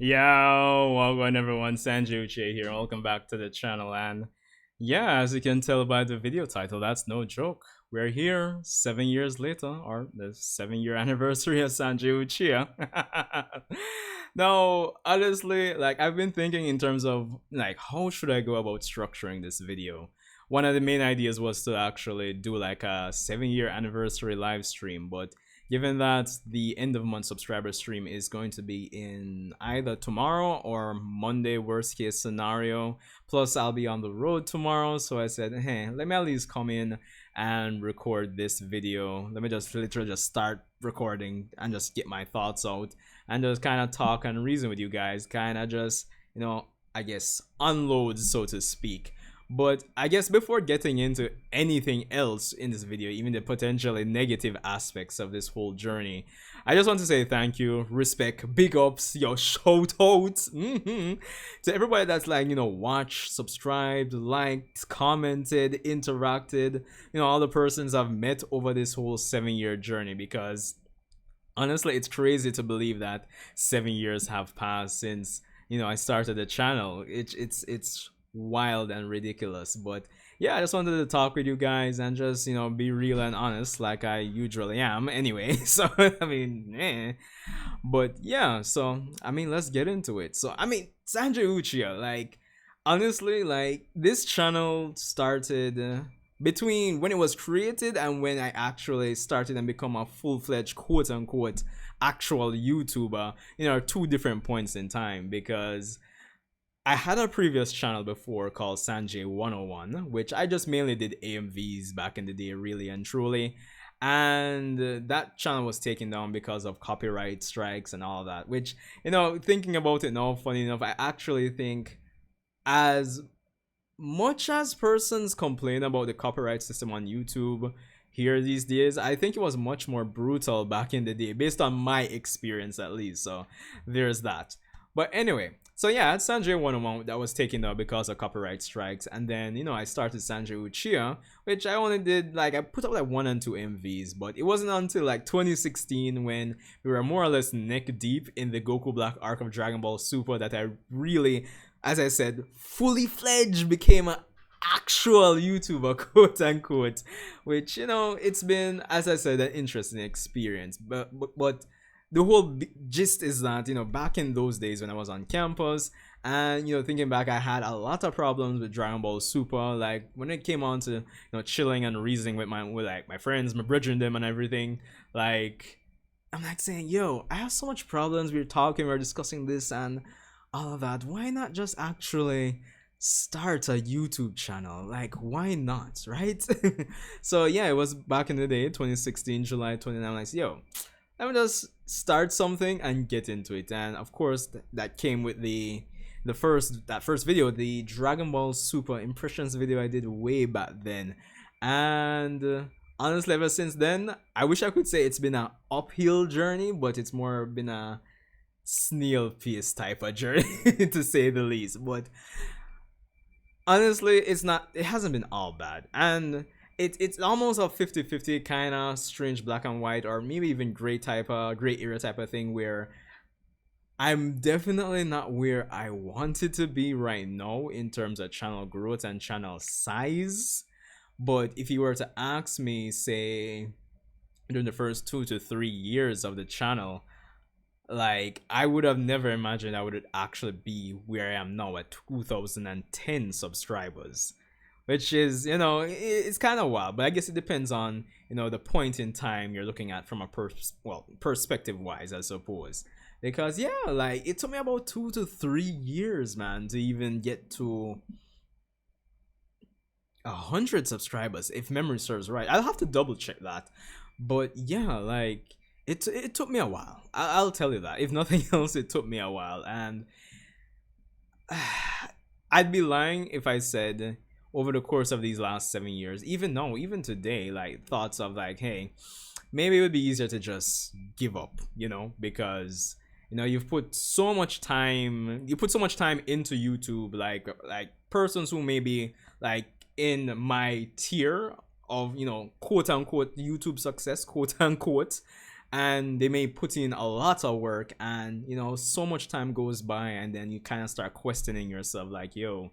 Yo, welcome everyone, Sanjae Uchiha here. Welcome back to the channel. And yeah, as you can tell by the video title, that's no joke. We're here 7 years later, or the 7 year anniversary of Sanjay Uchiha. Now, honestly, like I've been thinking in terms of like how should I go about structuring this video. One of the main ideas was to actually do like a 7 year anniversary live stream, but given that the end of month subscriber stream is going to be in either tomorrow or Monday, worst case scenario. Plus, I'll be on the road tomorrow, so I said, hey, let me at least come in and record this video. Let me just literally just start recording and just get my thoughts out and just kind of talk and reason with you guys, kind of just, I guess unload, so to speak. But I guess before getting into anything else in this video, even the potentially negative aspects of this whole journey, I just want to say thank you, respect, big ups, yo, shout outs to everybody that's like, watched, subscribed, liked, commented, interacted, all the persons I've met over this whole 7 year journey, because honestly, it's crazy to believe that 7 years have passed since I started the channel. It's wild and ridiculous. But yeah, I just wanted to talk with you guys and just be real and honest, like I usually am. Anyway, so I mean, but yeah, so I mean, let's get into it. So I mean, Sanjay Uchiha, like honestly, like this channel started. Between when it was created and when I actually started and become a full-fledged quote-unquote actual YouTuber, two different points in time, because I had a previous channel before called Sanjae 101, which I just mainly did AMVs back in the day, really and truly. And that channel was taken down because of copyright strikes and all that, which, thinking about it now, funny enough, I actually think as much as persons complain about the copyright system on YouTube here these days, I think it was much more brutal back in the day, based on my experience at least. So there's that. But anyway, so yeah, it's Sanjay 101 that was taken down because of copyright strikes. And then, I started Sanjay Uchiha, which I only did, like, I put up like 1 and 2 MVs. But it wasn't until like 2016 when we were more or less neck deep in the Goku Black arc of Dragon Ball Super that I really, as I said, fully fledged became an actual YouTuber, quote unquote. Which, it's been, as I said, an interesting experience. But the whole gist is that back in those days when I was on campus, and thinking back, I had a lot of problems with Dragon Ball Super. Like when it came on to chilling and reasoning with my friends, my brethren, them and everything. Like I'm like saying, yo, I have so much problems. We're talking, we're discussing this and all of that. Why not just actually start a YouTube channel? Like, why not, right? So yeah, it was back in the day, 2016, July 29. Like, yo, let me just start something and get into it. And of course, that came with the first video, the Dragon Ball Super impressions video I did way back then. And honestly, ever since then, I wish I could say it's been an uphill journey, but it's more been a snail pace type of journey to say the least. But honestly, it hasn't been all bad. And it's almost a 50-50 kind of strange black and white, or maybe even gray area type of thing, where I'm definitely not where I wanted to be right now in terms of channel growth and channel size. But if you were to ask me, say, during the first 2 to 3 years of the channel, like I would have never imagined I would actually be where I am now at 2010 subscribers, which is it's kind of wild. But I guess it depends on the point in time you're looking at from a perspective wise, I suppose. Because yeah, like it took me about 2 to 3 years, man, to even get to 100 subscribers, if memory serves right. I'll have to double check that. But yeah, like it took me a while. I'll tell you that. If nothing else, it took me a while. And I'd be lying if I said over the course of these last 7 years, even today, like thoughts of like, hey, maybe it would be easier to just give up, because you've put so much time into YouTube, like persons who may be like in my tier of quote unquote YouTube success, quote unquote, and they may put in a lot of work, and so much time goes by, and then you kind of start questioning yourself like, yo,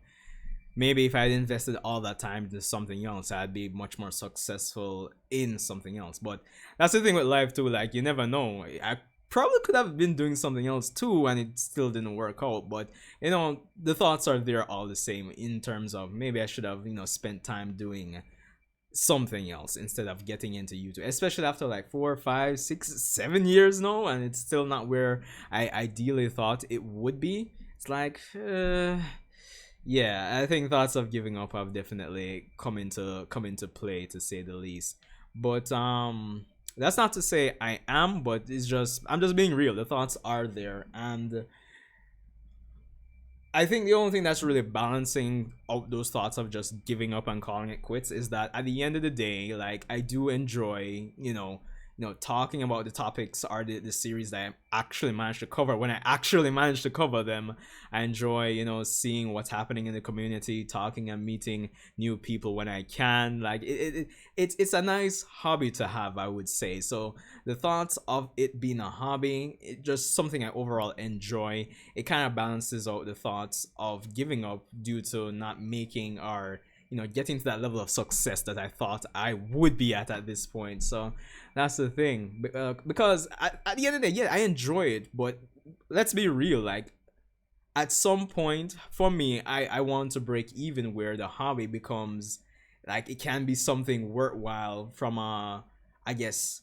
maybe if I had invested all that time into something else, I'd be much more successful in something else. But that's the thing with life too, like you never know. I probably could have been doing something else too and it still didn't work out, but the thoughts are there all the same, in terms of maybe I should have spent time doing something else instead of getting into YouTube, especially after like 4, 5, 6, 7 years now, and it's still not where I ideally thought it would be. It's like, yeah, I think thoughts of giving up have definitely come into play, to say the least. But that's not to say I am, but I'm just being real. The thoughts are there, and I think the only thing that's really balancing out those thoughts of just giving up and calling it quits is that at the end of the day, like, I do enjoy, talking about the topics or the series that I actually managed to cover. When I actually managed to cover them, I enjoy, seeing what's happening in the community, talking and meeting new people when I can. Like, it's a nice hobby to have, I would say. So the thoughts of it being a hobby, it just something I overall enjoy. It kind of balances out the thoughts of giving up due to not making or getting to that level of success that I thought I would be at this point. So that's the thing. Because at the end of the day, yeah, I enjoy it, but let's be real. Like, at some point, for me, I want to break even where the hobby becomes, like, it can be something worthwhile from a, I guess,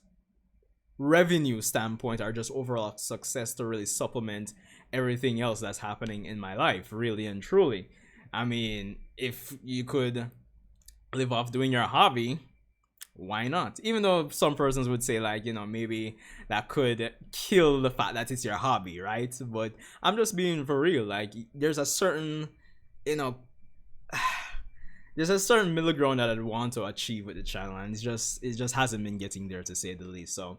revenue standpoint, or just overall success, to really supplement everything else that's happening in my life, really and truly. I mean, if you could live off doing your hobby, why not? Even though some persons would say, like, maybe that could kill the fact that it's your hobby, right? But I'm just being for real. Like, there's a certain, you know, there's a certain middle ground that I'd want to achieve with the channel, and it just hasn't been getting there, to say the least. So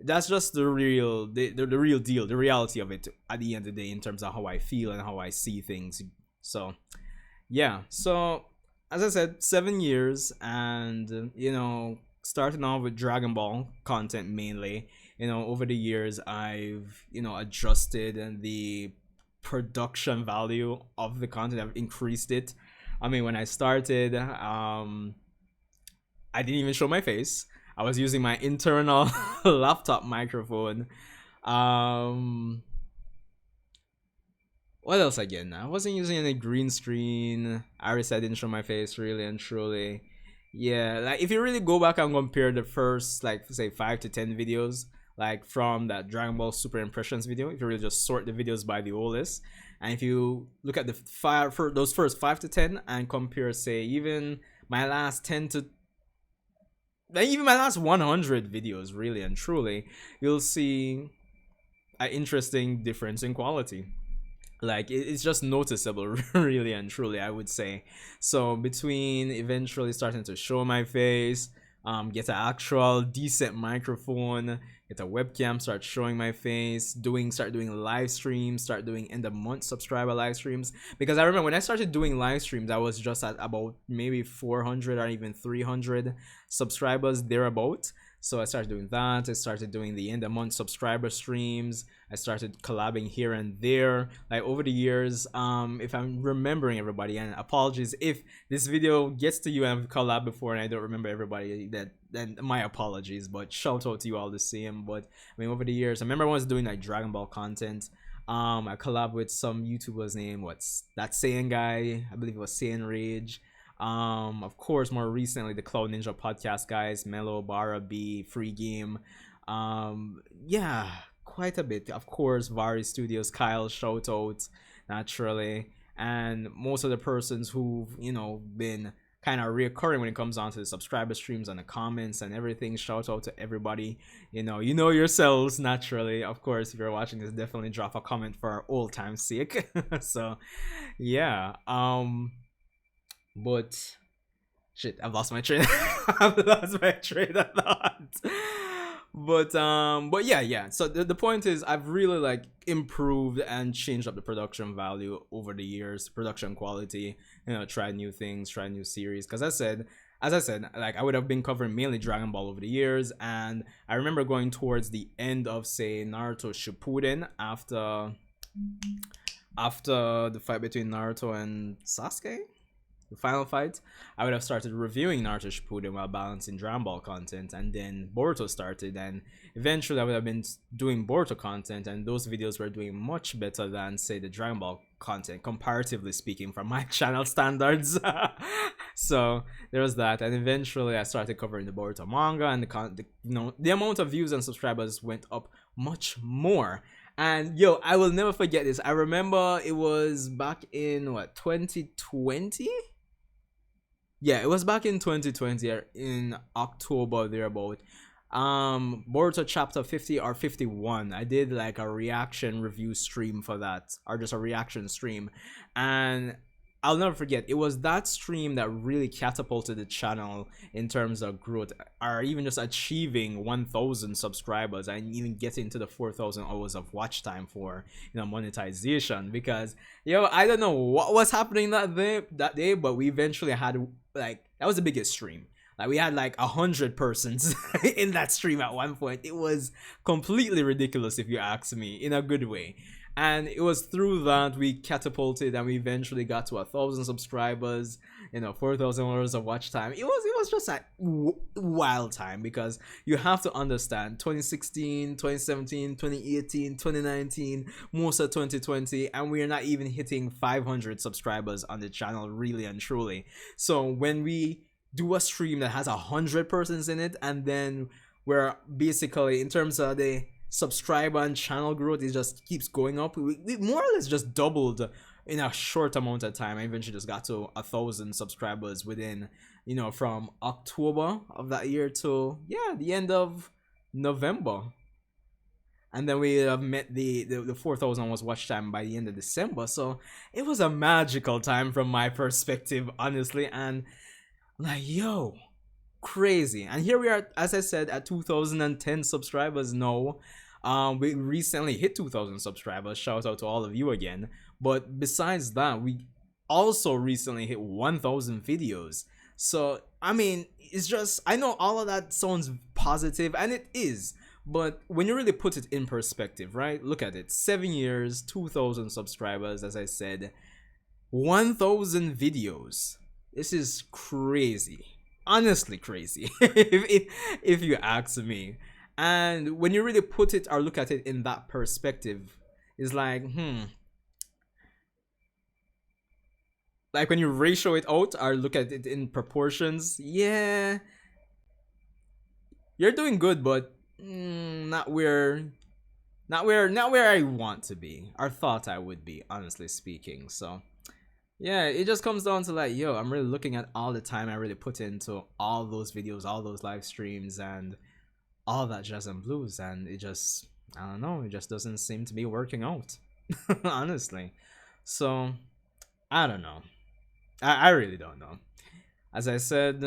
that's just the real deal, the reality of it at the end of the day, in terms of how I feel and how I see things. So yeah, so as I said, 7 years, and starting off with Dragon Ball content mainly. Over the years, I've adjusted the production value of the content. I've increased it. I mean, when I started, I didn't even show my face. I was using my internal laptop microphone. What else again? I wasn't using any green screen. I already said I didn't show my face, really and truly. Yeah, like, if you really go back and compare the first, like, say 5 to 10 videos, like from that Dragon Ball Super Impressions video, if you really just sort the videos by the oldest, and if you look at the for those first 5 to 10 and compare, say, even my last 10 to even my last 100 videos, really and truly, you'll see an interesting difference in quality. Like, it's just noticeable, really and truly, I would say. So between eventually starting to show my face, get an actual decent microphone, get a webcam, start showing my face, start doing live streams, start doing end of month subscriber live streams. Because I remember when I started doing live streams, I was just at about maybe 400 or even 300 subscribers thereabout. So I started doing that. I started doing the end of month subscriber streams. I started collabing here and there, like, over the years. If I'm remembering everybody, and apologies if this video gets to you and I've collabed before and I don't remember everybody, then my apologies, but shout out to you all the same. But I mean, over the years, I remember I was doing like Dragon Ball content. I collabed with some YouTubers named, what's that saying guy? I believe it was Saiyan Rage. Of course, more recently, the Cloud Ninja podcast guys, Mellow, Bara B, Free Game. Yeah, quite a bit. Of course, Vari Studios, Kyle, shout out, naturally. And most of the persons who've, been kind of reoccurring when it comes on to the subscriber streams and the comments and everything. Shout out to everybody. You know yourselves, naturally. Of course, if you're watching this, definitely drop a comment for our old time's sake. So yeah. But shit, I've lost my train. I've lost my train of thought. But yeah. So the point is, I've really, like, improved and changed up the production value over the years, production quality. Tried new things, tried new series. Because I said, as I said, like I would have been covering mainly Dragon Ball over the years, and I remember going towards the end of say Naruto Shippuden after the fight between Naruto and Sasuke, the final fight. I would have started reviewing Naruto Shippuden while balancing Dragon Ball content, and then Boruto started, and eventually I would have been doing Boruto content, and those videos were doing much better than say the Dragon Ball content, comparatively speaking, from my channel standards. So there was that, and eventually I started covering the Boruto manga, and the amount of views and subscribers went up much more. And yo, I will never forget this. I remember it was back in what, 2020? Yeah, it was back in 2020 in October thereabout. Boruto chapter 50 or 51. I did like a reaction review stream for that, or just a reaction stream, and I'll never forget, it was that stream that really catapulted the channel in terms of growth, or even just achieving 1,000 subscribers and even getting to the 4,000 hours of watch time for, you know, monetization. Because yo, I don't know what was happening that day, but we eventually had, like, that was the biggest stream. Like, we had like 100 persons in that stream at one point. It was completely ridiculous, if you ask me, in a good way. And it was through that we catapulted, and we eventually got to 1,000 subscribers, you know, 4,000 hours of watch time. It was just a wild time, because you have to understand 2016, 2017, 2018, 2019, most of 2020, and we are not even hitting 500 subscribers on the channel, really and truly. So when we do a stream that has 100 persons in it, and then we're basically, in terms of the subscriber and channel growth, it just keeps going up. We more or less just doubled in a short amount of time. I eventually just got to 1,000 subscribers within, you know, from October of that year to, yeah, the end of November. And then we have met the 4,000 was watch time by the end of December. So it was a magical time from my perspective, honestly. And like, yo, crazy. And here we are, as I said, at 2010 subscribers now. We recently hit 2,000 subscribers. Shout out to all of you again. But besides that, we also recently hit 1,000 videos. So I mean, it's just, I know all of that sounds positive, and it is, but when you really put it in perspective, right? Look at it. 7 years, 2,000 subscribers, as I said, 1,000 videos. This is crazy, honestly crazy, if you ask me. And when you really put it or look at it in that perspective, it's like, like when you ratio it out or look at it in proportions, yeah, you're doing good, but not where I want to be, or thought I would be, honestly speaking. So yeah, it just comes down to like, yo, I'm really looking at all the time I really put into all those videos, all those live streams, and all that jazz and blues, and it just, I don't know, it just doesn't seem to be working out. Honestly. So I don't know. I really don't know. As I said,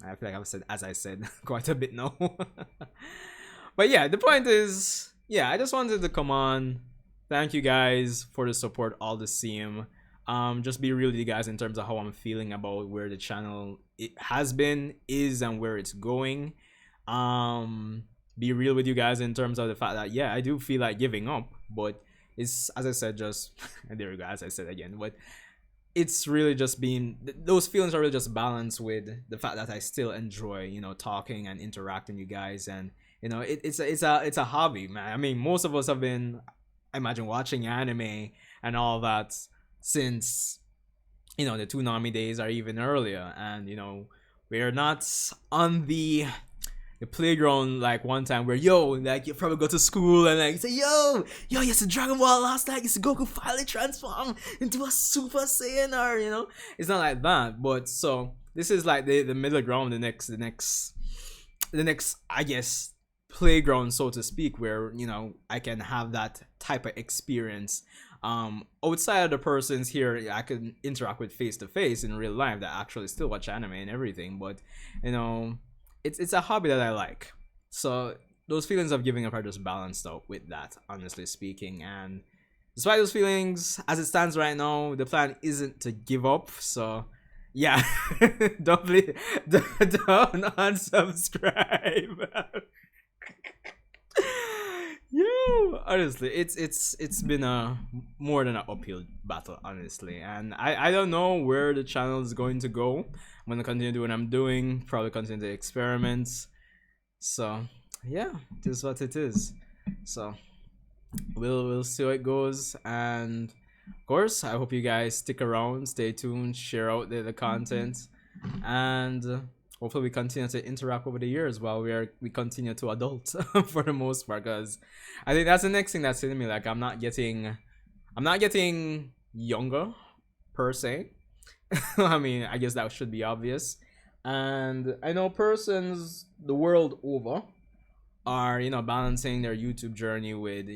I feel like I've said as I said quite a bit now. But yeah, the point is, yeah, I just wanted to come on, thank you guys for the support all the same. Just be real with you guys in terms of how I'm feeling about where the channel it has been, is, and where it's going. Be real with you guys in terms of the fact that, yeah, I do feel like giving up, but it's, as I said, just there we go, as I said again, but it's really just being, those feelings are really just balanced with the fact that I still enjoy, you know, talking and interacting with you guys. And you know, it's a hobby, man. I mean, most of us have been, I imagine, watching anime and all that since, you know, the Toonami days, or even earlier. And you know, we're not on the playground like one time where, yo, like, you probably go to school and like say, yo, you see Dragon Ball last night, you see Goku finally transform into a Super Saiyan, or you know, it's not like that. But so this is like the middle ground, the next I guess playground, so to speak, where, you know, I can have that type of experience outside of the persons here I can interact with face to face in real life that actually still watch anime and everything. But you know, it's a hobby that I like, so those feelings of giving up are just balanced out with that, honestly speaking. And despite those feelings, as it stands right now, the plan isn't to give up. So Yeah, don't don't unsubscribe. Yo, honestly, it's been a more than an uphill battle, honestly, and I don't know where the channel is going to go. I'm gonna continue doing what I'm doing, probably continue the experiments. So yeah, this is what it is. So we'll see how it goes, and of course, I hope you guys stick around, stay tuned, share out the content, and hopefully we continue to interact over the years while we continue to adult for the most part. Because I think that's the next thing that's hitting me. Like I'm not getting younger per se. I mean, I guess that should be obvious. And I know persons the world over are, balancing their YouTube journey with,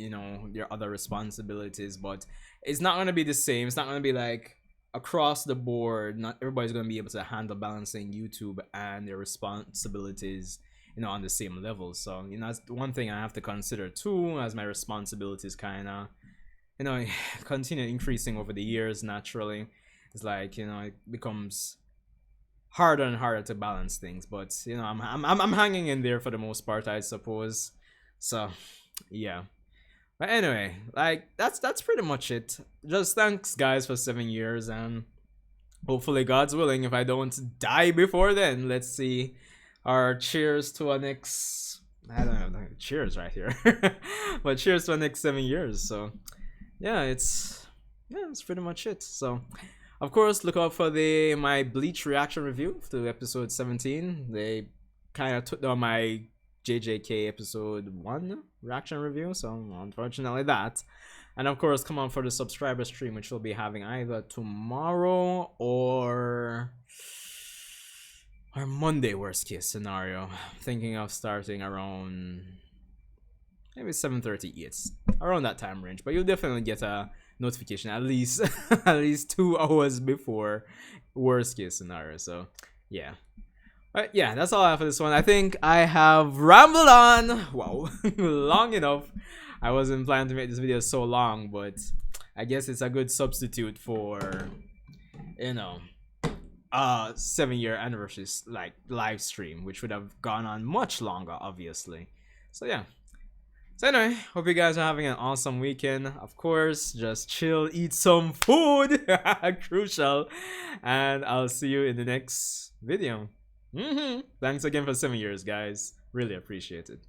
their other responsibilities, but it's not going to be the same. It's not going to be like across the board. Not everybody's going to be able to handle balancing YouTube and their responsibilities, on the same level. So, that's one thing I have to consider too, as my responsibilities kind of, continue increasing over the years naturally. It's like, it becomes harder and harder to balance things, but I'm hanging in there for the most part, I suppose. So yeah, but anyway, like that's pretty much it. Just thanks guys for 7 years, and hopefully God's willing, if I don't die before then, let's see our cheers to our next, I don't know, cheers right here. But cheers to our next 7 years. So yeah, it's pretty much it. So of course, look out for my Bleach reaction review to episode 17. They kind of took down my JJK episode 1 reaction review, so unfortunately that. And of course, come on for the subscriber stream, which we'll be having either tomorrow or Monday, worst case scenario. I'm thinking of starting around maybe 7:30. It's around that time range, but you'll definitely get a notification at least at least 2 hours before, worst case scenario. So yeah, but yeah, that's all I have for this one. I think I have rambled on, wow, long enough. I wasn't planning to make this video so long, but I guess it's a good substitute for 7-year anniversary like live stream, which would have gone on much longer, obviously. So yeah. So anyway, hope you guys are having an awesome weekend. Of course, just chill, eat some food, crucial, and I'll see you in the next video. Thanks again for 7 years, guys. Really appreciate it.